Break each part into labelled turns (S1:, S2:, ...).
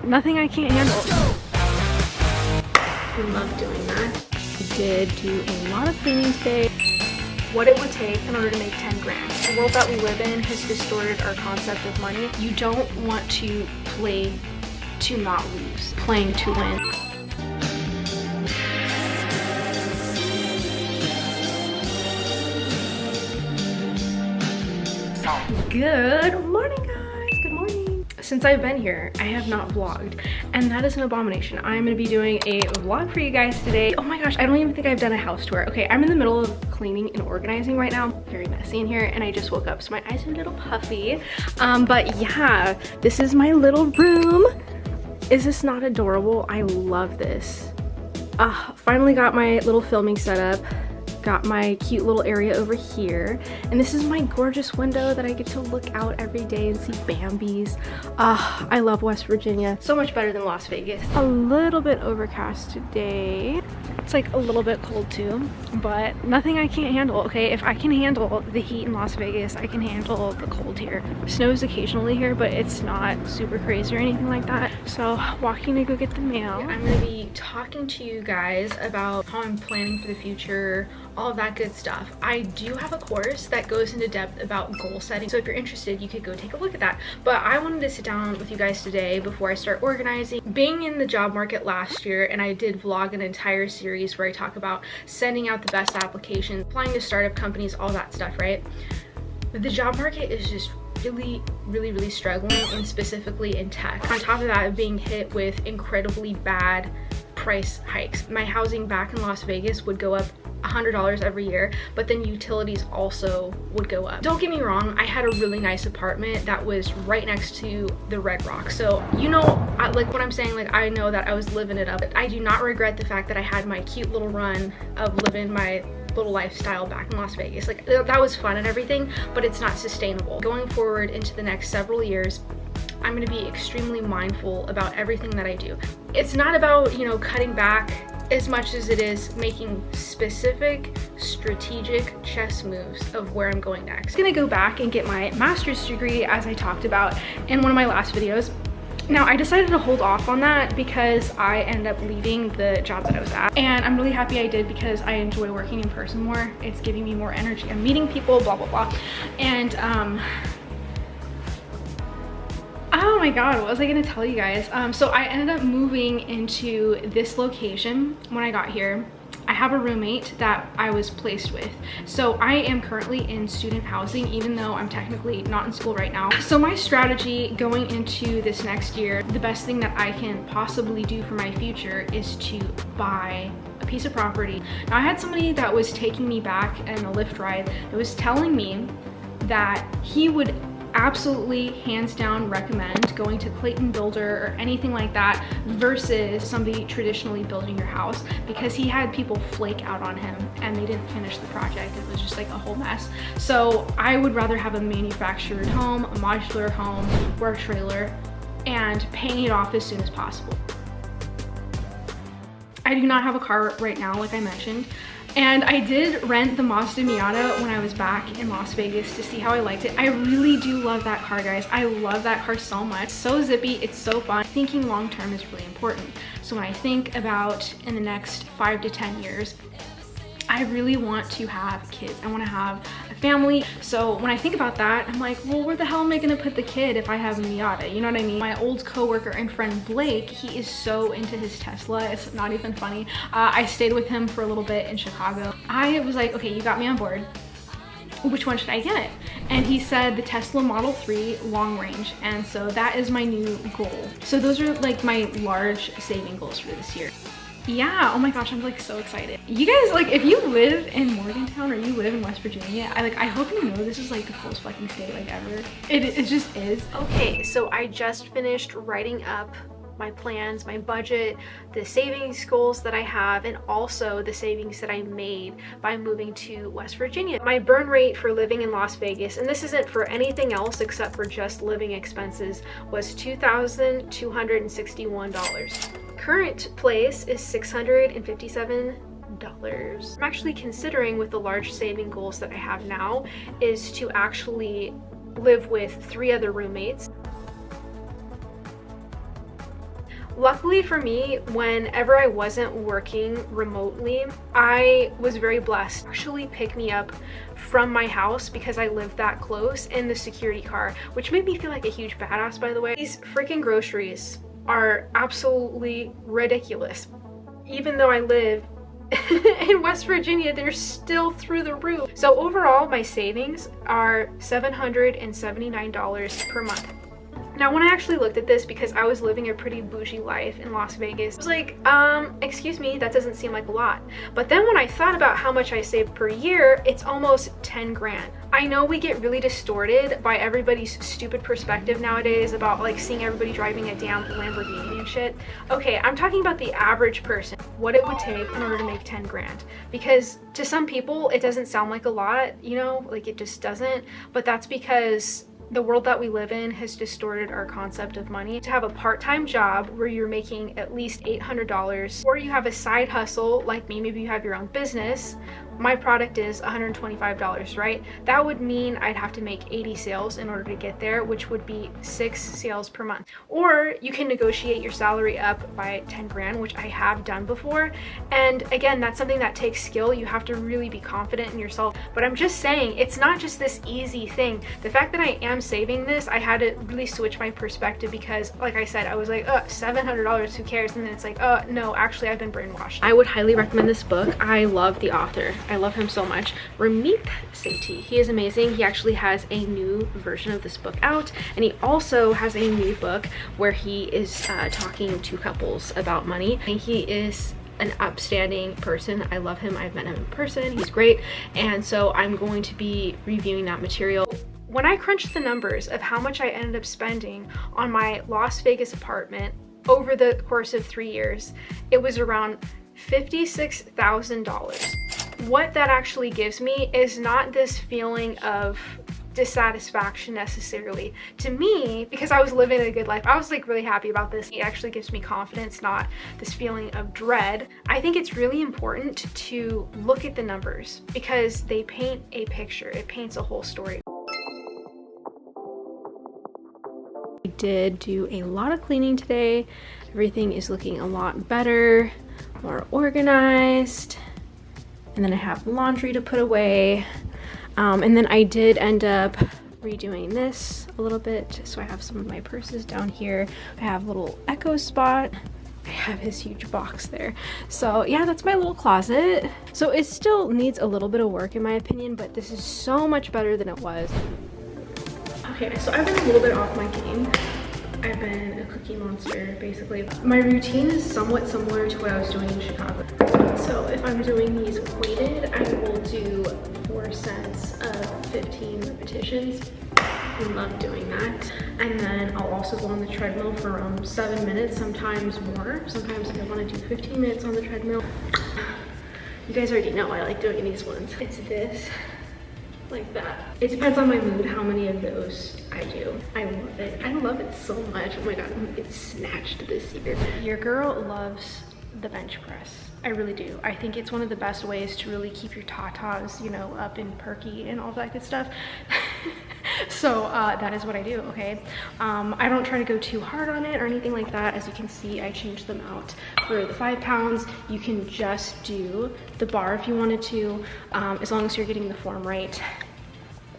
S1: Nothing I can't handle.
S2: I love doing that.
S1: I did do a lot of cleaning today.
S2: What it would take in order to make 10 grand. The world that we live in has distorted our concept of money. You don't want to play to not lose, playing to win. Good morning, guys. Good morning. Since I've been here, I have not vlogged, and that is an abomination. I'm gonna be doing a vlog for you guys today. Oh my gosh, I don't even think I've done a house tour. Okay, I'm in the middle of cleaning and organizing right now. Very messy in here, and I just woke up, so my eyes are a little puffy. But yeah, this is my little room. Is this not adorable? I love this. Finally got my little filming setup. Got my cute little area over here, and this is my gorgeous window that I get to look out every day and see Bambis. I love West Virginia. So much better than Las Vegas. A little bit overcast today. It's like a little bit cold too, but nothing I can't handle. Okay, if I can handle the heat in Las Vegas, I can handle the cold here. Snows occasionally here, but it's not super crazy or anything like that. So walking to go get the mail. I'm gonna be talking to you guys about how I'm planning for the future, all of that good stuff. I do have a course that goes into depth about goal setting, so if you're interested, you could go take a look at that. But I wanted to sit down with you guys today before I start organizing. Being in the job market last year, and I did vlog an entire series where I talk about sending out the best applications, applying to startup companies, all that stuff, right? But the job market is just really struggling, and specifically in tech. On top of that, being hit with incredibly bad price hikes. My housing back in Las Vegas would go up $100 every year, but then utilities also would go up. Don't get me wrong, I had a really nice apartment that was right next to the Red Rock, so you know, like what I'm saying, like I know that I was living it up. I do not regret the fact that I had my cute little run of living my little lifestyle back in Las Vegas. Like that was fun and everything, but it's not sustainable. Going forward into the next several years, I'm going to be extremely mindful about everything that I do. It's not about, you know, cutting back as much as it is making specific strategic chess moves of where I'm going next. I'm gonna go back and get my master's degree, as I talked about in one of my last videos. Now, I decided to hold off on that because I ended up leaving the job that I was at, and I'm really happy I did because I enjoy working in person more. It's giving me more energy. I'm meeting people, blah blah blah. And oh my god, what was I gonna tell you guys? So I ended up moving into this location when I got here. I have a roommate that I was placed with. So I am currently in student housing, even though I'm technically not in school right now. So my strategy going into this next year, the best thing that I can possibly do for my future is to buy a piece of property. Now, I had somebody that was taking me back in a Lyft ride that was telling me that he would absolutely hands down recommend going to Clayton Builder or anything like that versus somebody traditionally building your house, because he had people flake out on him and they didn't finish the project. It was just like a whole mess. So I would rather have a manufactured home, a modular home, or a trailer, and paying it off as soon as possible. I do not have a car right now, like I mentioned. And I did rent the Mazda Miata when I was back in Las Vegas to see how I liked it. I really do love that car, guys. I love that car so much. It's so zippy, it's so fun. Thinking long term is really important. So when I think about in the next 5 to 10 years, I really want to have kids. I want to have a family. So when I think about that, I'm like, well, where the hell am I going to put the kid if I have a Miata? You know what I mean? My old coworker and friend Blake, he is so into his Tesla. It's not even funny. I stayed with him for a little bit in Chicago. I was like, okay, you got me on board. Which one should I get? And he said the Tesla Model 3 long range. And so that is my new goal. So those are like my large saving goals for this year. Yeah, oh my gosh, I'm like so excited. You guys, like, if you live in Morgantown or you live in West Virginia, I hope you know this is like the coolest fucking state like ever. It just is. Okay, so I just finished writing up my plans, my budget, the savings goals that I have, and also the savings that I made by moving to West Virginia. My burn rate for living in Las Vegas, and this isn't for anything else except for just living expenses, was $2,261. Current place is $657. I'm actually considering, with the large saving goals that I have now, is to actually live with 3 other roommates. Luckily for me, whenever I wasn't working remotely, I was very blessed to actually pick me up from my house because I lived that close in the security car, which made me feel like a huge badass, by the way. These freaking groceries are absolutely ridiculous. Even though I live in West Virginia, they're still through the roof. So overall, my savings are $779 per month. Now, when I actually looked at this, because I was living a pretty bougie life in Las Vegas, I was like, excuse me, that doesn't seem like a lot. But then when I thought about how much I save per year, it's almost 10 grand. I know we get really distorted by everybody's stupid perspective nowadays about like seeing everybody driving a damn Lamborghini and shit. Okay, I'm talking about the average person, what it would take in order to make 10 grand. Because to some people, it doesn't sound like a lot, you know, like it just doesn't. But that's because the world that we live in has distorted our concept of money. To have a part-time job where you're making at least $800, or you have a side hustle like me, maybe you have your own business, my product is $125, right? That would mean I'd have to make 80 sales in order to get there, which would be 6 sales per month. Or you can negotiate your salary up by 10 grand, which I have done before. And again, that's something that takes skill. You have to really be confident in yourself. But I'm just saying, it's not just this easy thing. The fact that I am saving this, I had to really switch my perspective because, like I said, I was like, oh, $700, who cares? And then it's like, oh, no, actually, I've been brainwashed. I would highly recommend this book. I love the author. I love him so much. Ramit Sethi. He is amazing. He actually has a new version of this book out, and he also has a new book where he is talking to couples about money. And he is an upstanding person. I love him. I've met him in person. He's great. And so I'm going to be reviewing that material. When I crunched the numbers of how much I ended up spending on my Las Vegas apartment over the course of 3 years, it was around $56,000. What that actually gives me is not this feeling of dissatisfaction necessarily. To me, because I was living a good life, I was like really happy about this. It actually gives me confidence, not this feeling of dread. I think it's really important to look at the numbers because they paint a picture. It paints a whole story.
S1: I did do a lot of cleaning today. Everything is looking a lot better, more organized. And then I have laundry to put away. And then I did end up redoing this a little bit. So I have some of my purses down here. I have a little echo spot. I have his huge box there. So yeah, that's my little closet. So it still needs a little bit of work in my opinion, but this is so much better than it was. Okay, so I've been a little bit off my game. I've been a cookie monster, basically. My routine is somewhat similar to what I was doing in Chicago. So if I'm doing these weighted, I will do 4 sets of 15 repetitions. I love doing that. And then I'll also go on the treadmill for around 7 minutes, sometimes more. Sometimes I want to do 15 minutes on the treadmill. You guys already know I like doing these ones. It's this. Like that. It depends on my mood how many of those I do. I love it. I love it so much. Oh my god, I'm gonna get snatched this year. Your girl loves the bench press. I really do. I think it's one of the best ways to really keep your tatas, you know, up and perky and all that good stuff. So that is what I do, okay? I don't try to go too hard on it or anything like that. As you can see, I changed them out. For the 5 pounds, you can just do the bar if you wanted to, as long as you're getting the form right.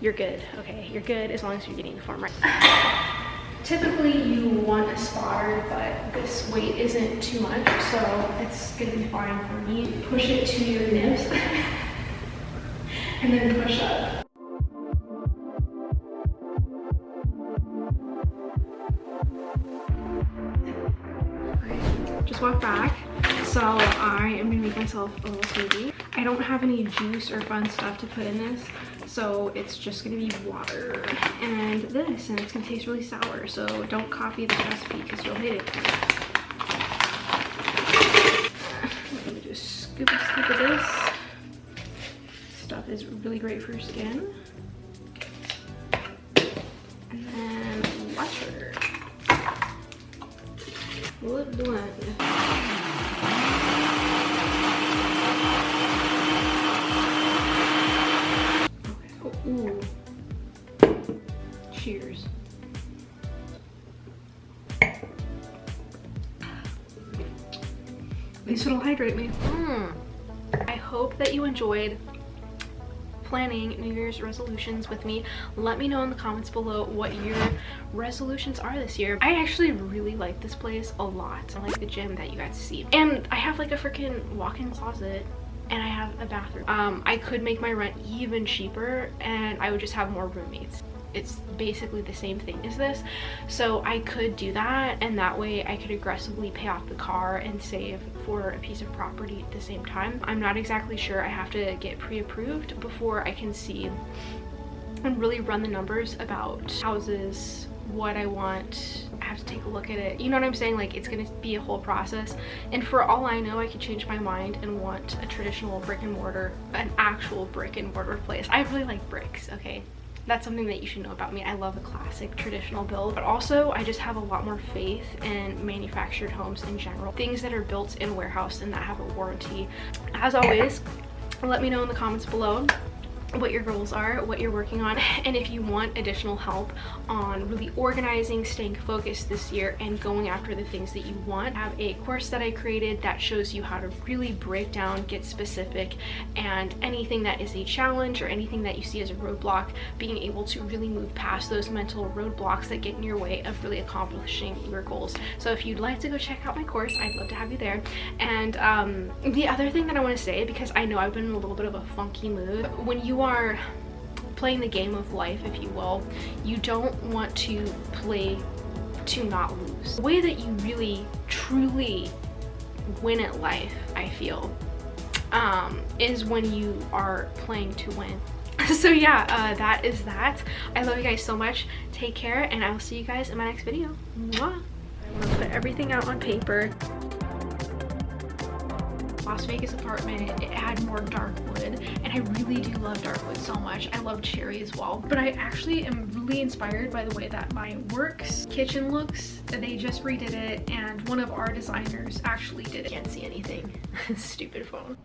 S1: You're good, okay? You're good as long as you're getting the form right. Typically, you want a spotter, but this weight isn't too much, so it's gonna be fine for me. Push it to your nips, and then push up. Just walk back. So I am gonna make myself a little smoothie. I don't have any juice or fun stuff to put in this, so it's just gonna be water and this, and it's gonna taste really sour, so don't copy this recipe because you'll hate it. Let me just scoop a scoop of this. Stuff is really great for your skin. And then water. Will it blend? Ooh. Cheers.
S2: At least it'll hydrate me. I hope that you enjoyed planning New Year's resolutions with me. Let me know in the comments below what your resolutions are this year. I actually really like this place a lot. I like the gym that you got to see. And I have like a freaking walk-in closet and I have a bathroom. I could make my rent even cheaper and I would just have more roommates. It's basically the same thing as this, so I could do that, and that way I could aggressively pay off the car and save for a piece of property at the same time. I'm not exactly sure. I have to get pre-approved before I can see and really run the numbers about houses, what I want. I have to take a look at it, you know what I'm saying? Like, it's gonna be a whole process, and for all I know I could change my mind and want a traditional brick and mortar, an actual brick and mortar place. I really like bricks, okay? That's something that you should know about me. I love a classic traditional build, but also I just have a lot more faith in manufactured homes in general. Things that are built in a warehouse and that have a warranty. As always, let me know in the comments below what your goals are, what you're working on, and if you want additional help on really organizing, staying focused this year, and going after the things that you want. I have a course that I created that shows you how to really break down, get specific, and anything that is a challenge or anything that you see as a roadblock, being able to really move past those mental roadblocks that get in your way of really accomplishing your goals. So if you'd like to go check out my course, I'd love to have you there. And the other thing that I want to say, because I know I've been in a little bit of a funky mood, when you are playing the game of life, if you will, you don't want to play to not lose. The way that you really truly win at life, I feel, is when you are playing to win. So yeah, that is that. I love you guys so much. Take care, and I will see you guys in my next video. Mwah! I'm gonna put everything out on paper. Las Vegas apartment, it had more dark wood, and I really do love dark wood so much. I love cherry as well, but I actually am really inspired by the way that my works kitchen looks. They just redid it, and one of our designers actually did it. Can't see anything. Stupid phone.